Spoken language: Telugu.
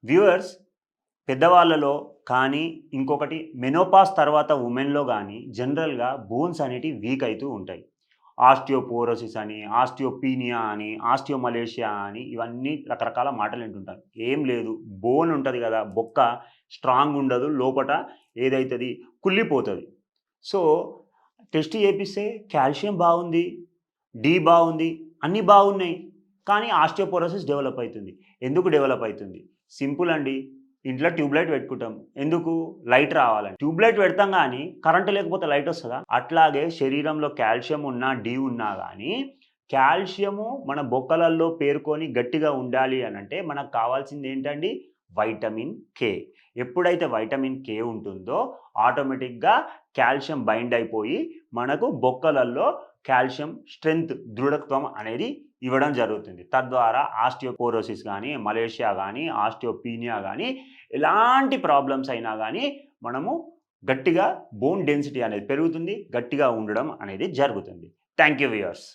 వ్యూవర్స్, పెద్దవాళ్ళలో కానీ, ఇంకొకటి మెనోపాజ్ తర్వాత ఉమెన్‌లో గానీ జనరల్‌గా బోన్స్ అనేటివి వీక్ అయితూ ఉంటాయి. ఆస్టియోపోరోసిస్ అని, ఆస్టియోపీనియా అని, ఆస్టియోమలేషియా అని ఇవన్నీ రకరకాల మాటలు వింటుంటాం. ఏం లేదు, బోన్ ఉంటది గదా! బొక్క స్ట్రాంగ్ ఉండదు. లోపట ఏదైతది కుళ్ళిపోతది. సో, టెస్ట్ చేపిస్తే కాల్షియం బావుంది, డి బావుంది, అన్నీ బాగున్నాయి. కానీ ఆస్టియోపోరోసిస్ డెవలప్ అయితుంది. ఎందుకు డెవలప్ అయితుంది? సింపుల్ అండి. ఇంట్లో ట్యూబ్ లైట్ పెట్టుకుంటాం. ఎందుకు? లైట్ రావాలని. ట్యూబ్ లైట్ పెడతాం గానీ, కరెంట్ లేకపోతే లైట్ వస్తదా? అట్లాగే శరీరంలో కాల్షియం ఉన్నా, డి ఉన్నా గానీ, కాల్షియము మన బొక్కలల్లో పేరుకొని గట్టిగా ఉండాలి అనంటే మనకు కావాల్సిందేంటండి? Vitamin K. ఎప్పుడైతే వైటమిన్ కే ఉంటుందో ఆటోమేటిక్‌గా కాల్షియం బైండ్ అయిపోయి మనకు బొక్కలల్లో కాల్షియం స్ట్రెంత్, దృఢత్వం అనేది ఇవ్వడం జరుగుతుంది. తద్వారా ఆస్టియోపోరోసిస్ గానీ, మలేషియా గానీ, ఆస్టియోపీనియా గానీ ఎలాంటి ప్రాబ్లమ్స్ అయినా గానీ మనము గట్టిగా బోన్ డెన్సిటీ అనేది పెరుగుతుంది. గట్టిగా ఉండడం అనేది జరుగుతుంది. Thank you viewers.